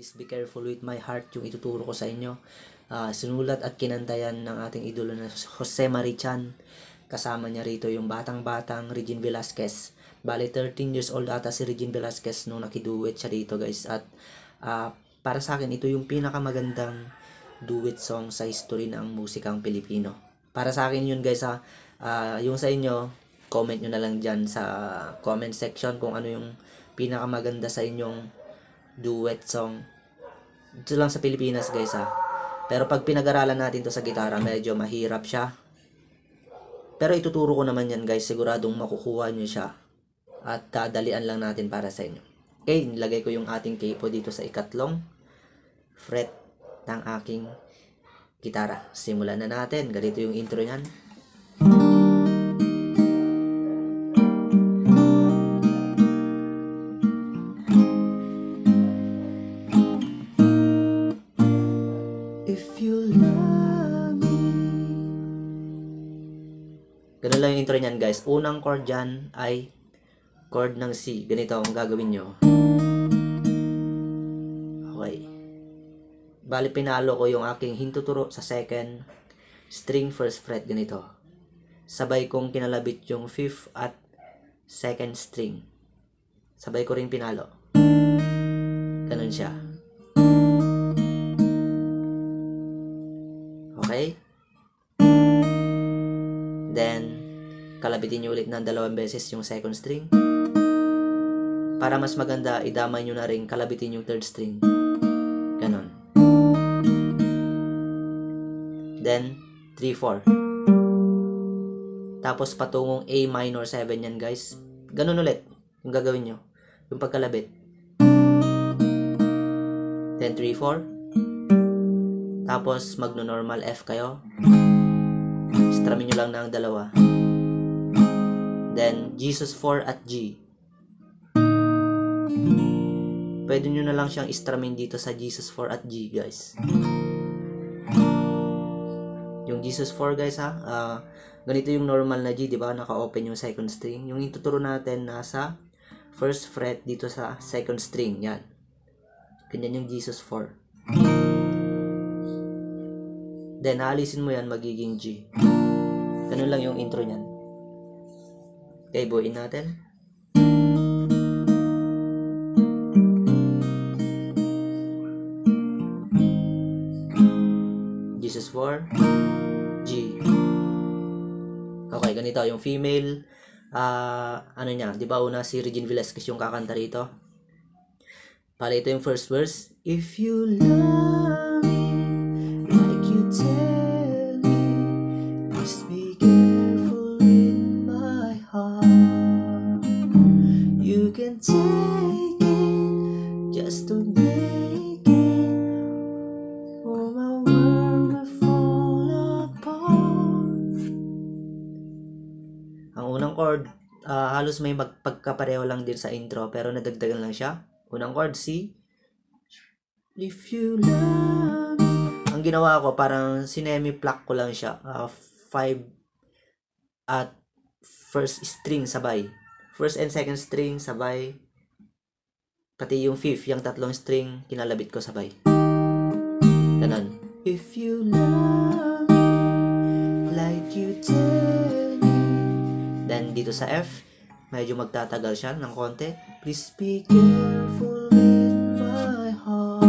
Please Be Careful With My Heart yung ituturo ko sa inyo. Sinulat at kinantayan ng ating idolo na Jose Marichan. Kasama niya rito yung batang-batang Regine Velasquez. Bale, 13 years old ata si Regine Velasquez nung nakiduet siya dito, guys. At para sa akin, ito yung pinakamagandang duet song sa history ng musikang Pilipino. Para sa akin yun, guys, yung sa inyo, comment nyo na lang dyan sa comment section kung ano yung pinakamaganda sa inyong duet song. Ito lang sa Pilipinas, guys, Pero pag pinag-aralan natin to sa gitara, medyo mahirap siya. Pero ituturo ko naman yan, guys. Siguradong makukuha nyo siya. At dadalian lang natin para sa inyo. Okay, nilagay ko yung ating capo dito sa ikatlong fret ng aking gitara. Simulan na natin. Ganito yung intro niyan. If you love me. Ganun lang yung intro niyan, guys. Unang chord dyan ay chord ng C. Ganito ang gagawin nyo. Okay. Bali, pinalo ko yung aking hintuturo sa second string first fret. Ganito. Sabay kong kinalabit yung 5th at second string. Sabay ko rin pinalo. Ganun siya. Okay? Then, kalabitin nyo ulit ng 2 beses yung second string. Para mas maganda, idamay nyo na rin kalabitin yung third string. Ganon. Then, 3-4. Tapos, patungong A minor 7 yan, guys. Ganon ulit yung gagawin nyo. Yung pagkalabit. Then, 3-4. Tapos, magno-normal F kayo. Strumming nyo lang ng 2. Then, Jesus 4 at G. Pwede nyo na lang siyang strumming dito sa Jesus 4 at G, guys. Yung Jesus 4, guys, ganito yung normal na G, diba? Naka-open yung second string. Yung ituturo natin nasa first fret dito sa second string. Yan. Ganyan yung Jesus 4. Then, alisin mo yan, magiging G. Ganun lang yung intro niyan. Okay, buuin natin. Jesus 4, G. Okay, ganito yung female. Ano niya, di ba una si Regine Velasquez yung kakanta rito? Pala ito yung first verse. If you love me like you tell me, please be careful with my heart. You can take it just to make it, or my world will fall apart. Ang unang chord, halos may pagkapareho lang din sa intro, pero nadagdagan lang siya. Unang chord, C. If you love me. Ang ginawa ko, parang sinemi-pluck ko lang siya. 5 at first string sabay. First and second string sabay. Pati yung 5th, yung 3 string, kinalabit ko sabay. Ganon. If you love me like you tell me. Then dito sa F, medyo magtatagal siya ng konti. Please be careful with my heart.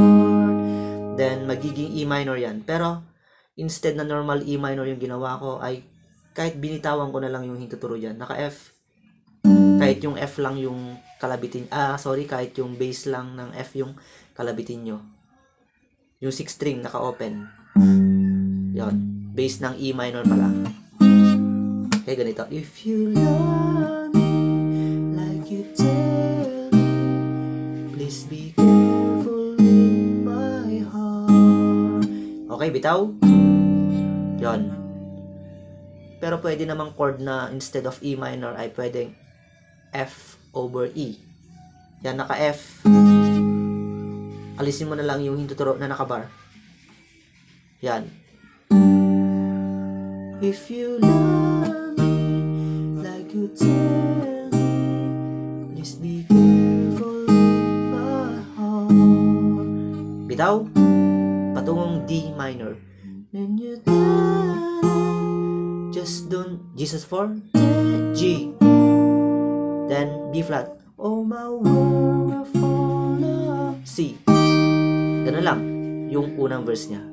Then, magiging E minor yan. Pero, instead na normal E minor yung ginawa ko, ay kahit binitawan ko na lang yung hintuturo dyan. Naka F. Kahit yung F lang yung kalabitin. Kahit yung bass lang ng F yung kalabitin nyo. Yung 6 string, naka-open. Yon. Bass ng E minor pala. Okay, ganito. If you love me like you tell me, please be careful with my heart. Okay, bitaw. Yon. Pero pwede namang chord na instead of E minor ay pwedeng F over E. Yan, naka F. Alisin mo na lang yung hintuturo na naka-bar. Yan. If you love me like you tell me, please be careful with my heart. bitaw, patungong D minor. And you just don't, Jesus 4, G, then B flat. Oh my world full of C. Ganun lang yung unang verse niya.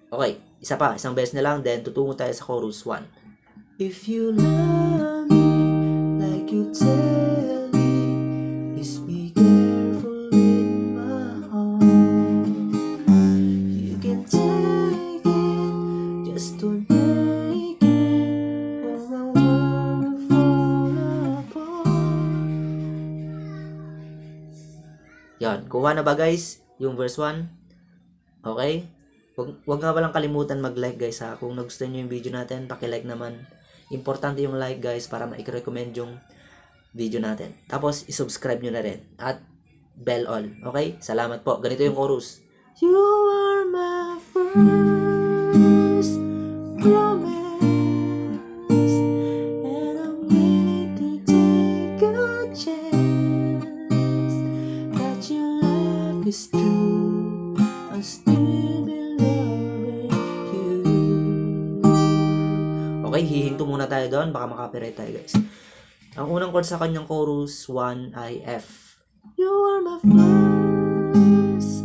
Okay, isa pa, isang beses na lang, then tutungo tayo sa chorus 1. If you love me like you tell me, please be careful in my heart. You can take it, just don't make it, or my world will fall apart. Yan, kuha na ba guys yung verse 1? Okay? Huwag nga walang kalimutan mag-like guys ha. Kung nagustuhan nyo yung video natin, paki-like naman. Importante yung like guys para ma-recommend yung video natin. Tapos, i-subscribe nyo na rin. At bell all. Okay? Salamat po. Ganito yung chorus. You are my first romance, and I'm willing to take a chance that your love is true. I'll still be loving you. Okay, hihinto muna tayo doon. Baka makapiright tayo guys. Ang unang chord sa kanyang chorus 1 ay F. You are my first.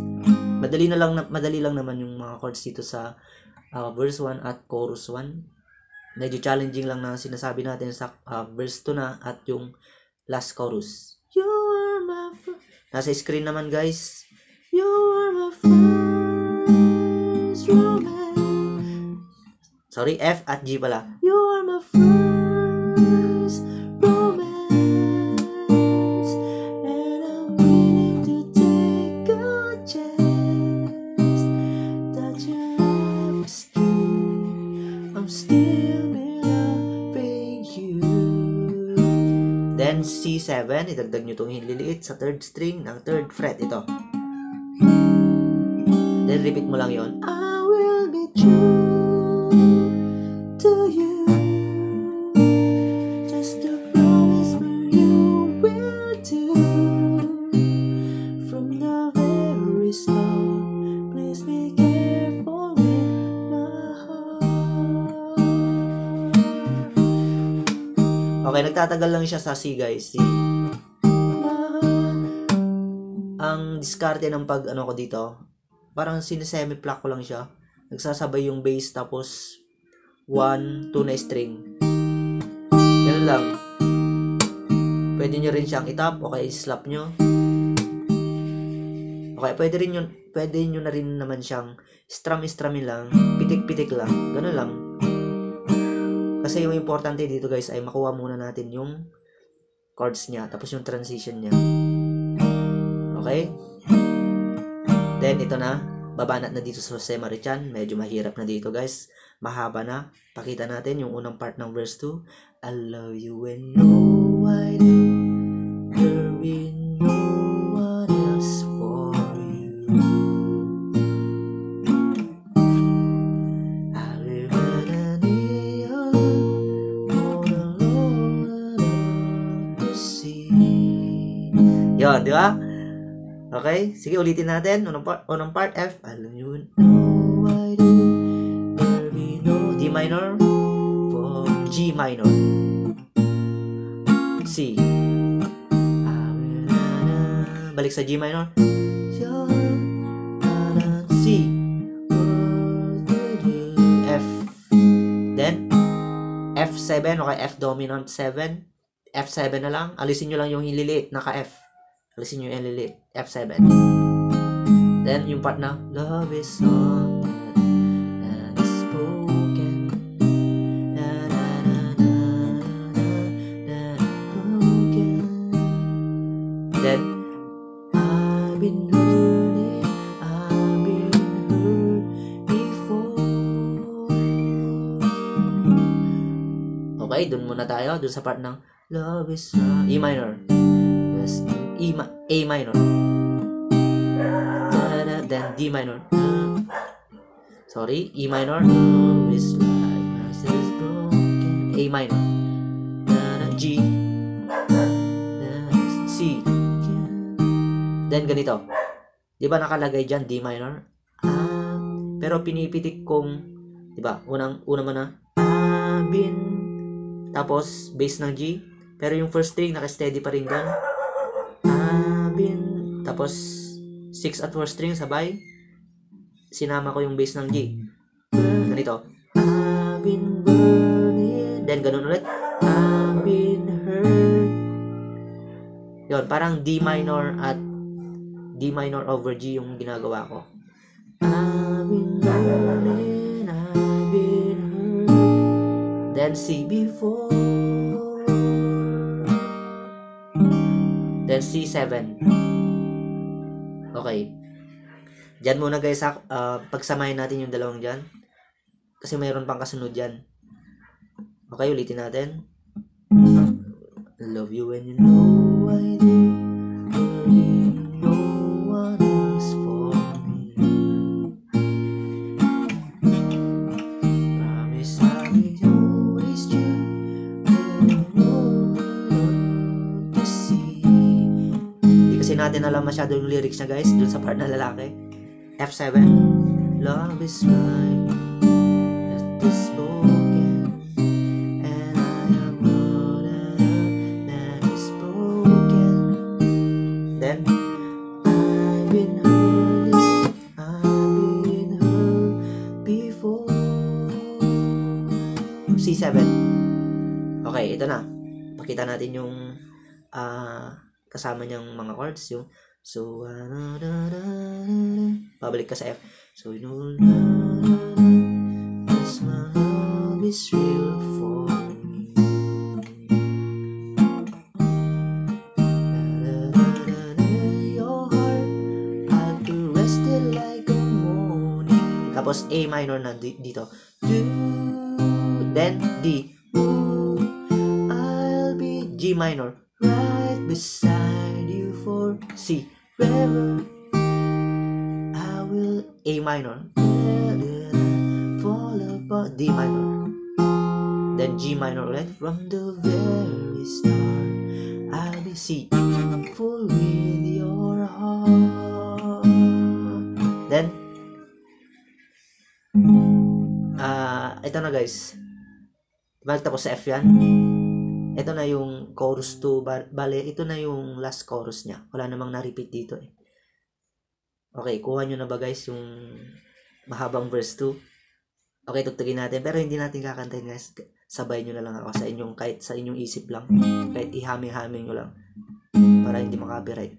Madali lang naman yung mga chords dito sa verse 1 at chorus 1. Medyo challenging lang na sinasabi natin sa verse 2 na at yung last chorus. You are my first. Nasa screen naman guys. You are my first romance. Sorry, F at G pala. You are my first romance, and I'm willing to take a chance that your love is true. I'm still loving you. Then C7, idagdag nyo itong hinliliit sa third string ng third fret. Ito. Then repeat mo lang yon. I will be true to you, just a promise where you will do. From the very start, please be careful with my heart. Okay, nagtatagal lang siya sa C guys. C. Ang diskarte ng pag ano ko dito, parang sinesemi-pluck ko lang siya. Nagsasabay yung bass tapos 1, 2 na string. Ganun lang. Pwede nyo rin siyang itap o kaya slap nyo. Okay, pwede nyo na rin naman siyang strum-strumin lang. Pitik-pitik lang. Ganun lang. Kasi yung importante dito guys ay makuha muna natin yung chords niya. Tapos yung transition niya. Okay? Then, ito na. Babanat na dito sa Jose Marichan. Medyo mahirap na dito, guys. Mahaba na. Pakita natin yung unang part ng verse 2. I love you when no I do. There be no one else for you. I live in an neon more alone to see. Yun, di ba? Okay, sige ulitin natin. Unang part F. I love you know I do. There be no D minor for G minor. C. Balik sa G minor. C. F. Then F7 okay, F dominant 7. F7 na lang. Alisin nyo lang yung hililiit naka F. Alisin nyo yung elite, F7. Then, yung part na, love is something that is spoken. Then, I've been hurt before. Okay, dun muna tayo, dun sa part ng, love is E minor. A minor, then D minor, sorry, E minor, A minor, G, C, then ganito, Di ba nakalagay dyan D minor? Pero pinipitik kong, di ba, una muna, tapos bass ng G, pero yung first string naka-steady pa rin doon. Tapos 6 at 4 string sabay, sinama ko yung bass ng G. Ganito. Then ganun ulit. Yun, parang D minor at D minor over G yung ginagawa ko. Then C before. Then C7. Okay. Diyan muna guys, pagsamahin natin yung dalawang dyan. Kasi mayroon pang kasunod dyan. Okay, ulitin natin. Love you when you know I do. No one else for me. Promise I'll be always true. To see. Hindi kasi natin alam masyado yung lyrics niya guys, dun sa part na lalaki. F7. Love is mine. That is spoken. And I am more than is broken. Then I've been hurt before. C7. Okay, ito na. Pakita natin yung kasama niyang mga chords, yung so pabalik ka sa F. So you know this my love is real for me. Your heart I'll caress it like a morning. Tapos A minor na dito. Then D. I'll be G minor right beside you for C. Forever I will A minor. Fall apart. D minor. Then G minor ulit. From the very start I'll be C. Full with your heart. Then ito na guys. Tapos sa F yan. Ito na yung chorus 2. Bale, ito na yung last chorus niya. Wala namang na-repeat dito eh. Okay, kuha nyo na ba guys yung mahabang verse 2? Okay, tugtugin natin. Pero hindi natin kakantahin guys. Sabay nyo na lang ako sa inyong, kahit sa inyong isip lang. Kahit ihaming-haming nyo lang. Para hindi makapiright.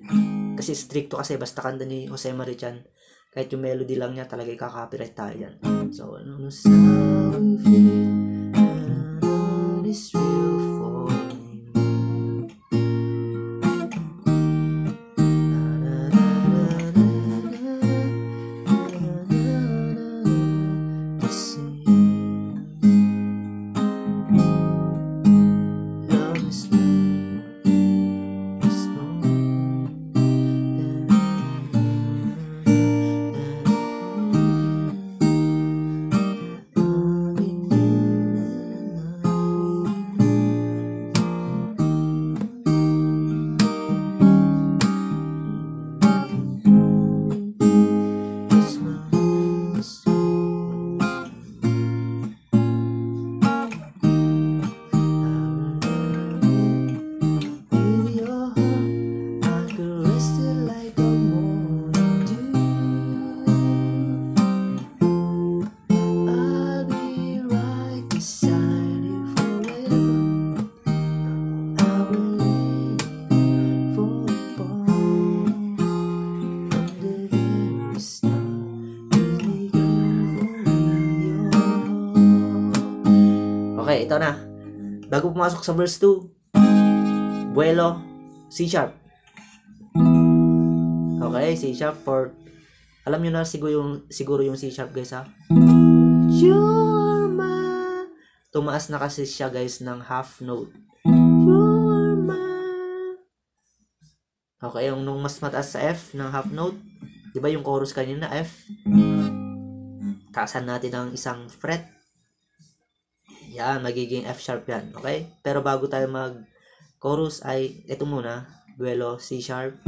Kasi stricto kasi basta kanta ni Jose Marichan. Kahit yung melody lang niya talaga ikaka-copyright tayo yan. So, ano sa feel is real for me. Okay, ito na. Bago pumasok sa verse 2, Buelo, C sharp. Okay, C sharp for, alam nyo na siguro yung C sharp guys ha. You're my, tumaas na kasi siya guys ng half note. You're my. Okay, yung nung mas mataas sa F ng half note, di ba yung chorus kanina F? Taasan natin ng isang fret. Yan, magiging F sharp yan. Okay? Pero bago tayo mag-chorus ay, ito muna. Buelo, C sharp.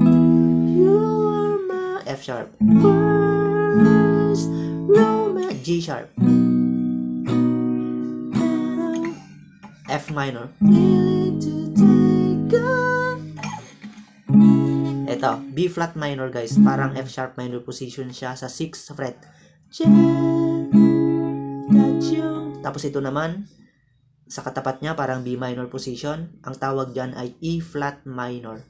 You are my F sharp. First romance, G sharp. F minor. Ito, B flat minor guys. Parang F sharp minor position siya sa 6th fret. Tapos ito naman, sa katapat niya parang B minor position. Ang tawag dyan ay E flat minor.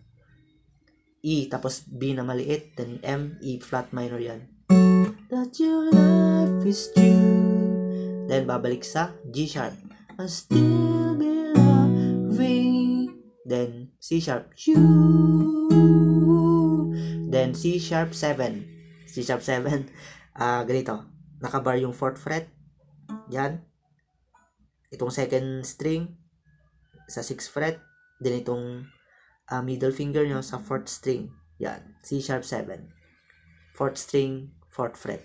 E, tapos B na maliit, then M, E flat minor yan. That your life is true. Then babalik sa G sharp. I still be loving. Then C sharp. You. Then C sharp 7. C sharp 7. Ganito. Nakabar yung 4th fret. Yan. Itong second string sa 6th fret. Then itong middle finger nyo sa 4th string. Yan. C sharp 7. 4th string, 4th fret.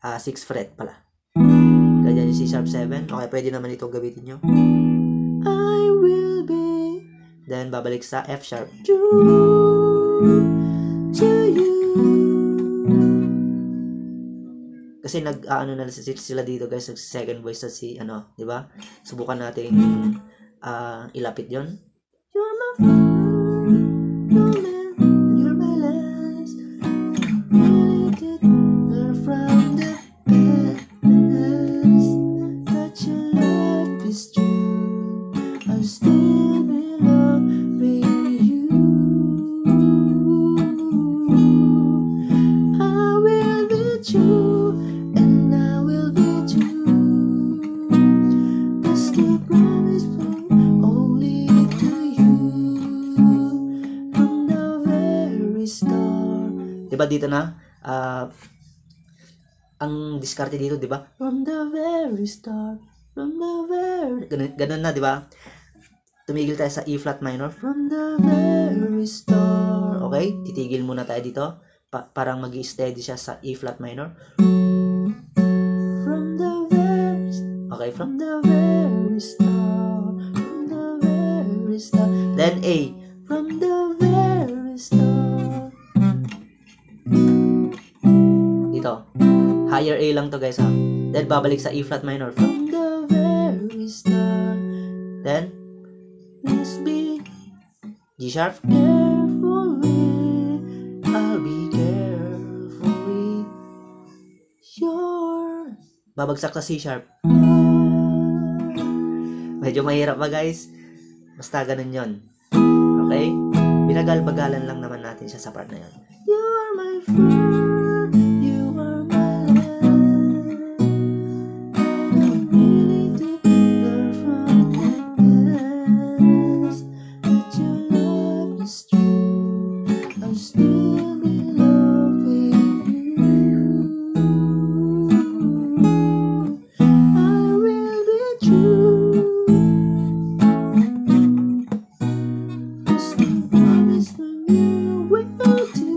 6th fret pala. Ganyan yung C sharp 7. Okay, pwede naman ito gamitin nyo. I will be. Then, babalik sa F sharp. True to you. Kasi ano na sila dito guys, second voice sa si, di ba? Subukan natin ilapit yon. You're my first, you're my last. Really did learn from the past that your love is true. I still be loving you. I will be true, and I will be true. That's the promise only to you. From the very start. Diba dito na? Ang diskarte dito, diba? From the very start. From the very... Ganun na, diba? Tumigil tayo sa E flat minor. From the very start. Okay? Titigil muna tayo dito. Parang mag-i-steady siya sa E flat minor. From the very... Okay, from the very start. From the very start. Then A. From the very start. Dito. Higher A lang to guys ha. Then babalik sa E flat minor. From the very start. Then let's be G sharp. Carefully, I'll be carefully your. Babagsak sa C sharp. Medyo mahirap ba guys? Basta ganun yon. Okay? Binagal-bagalan lang naman natin siya sa part na yon. You are my friend, you are my love. I really did learn from the past that your love is true. I'll still be loving you. I will be true. Just the promise that you will do.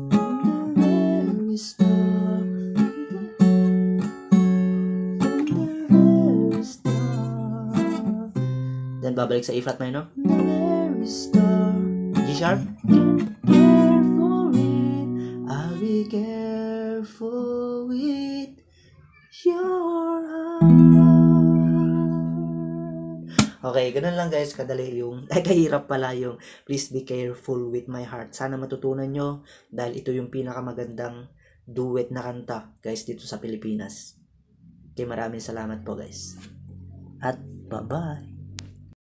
From the very start. From the very start. Then babalik sa E flat minor. From the very start. G sharp. Careful with, I'll be careful with your heart. Okay, ganun lang guys, kadali yung, kahirap pala yung please be careful with my heart. Sana matutunan nyo dahil ito yung pinakamagandang duet na kanta guys dito sa Pilipinas. Okay, maraming salamat po guys. At bye-bye.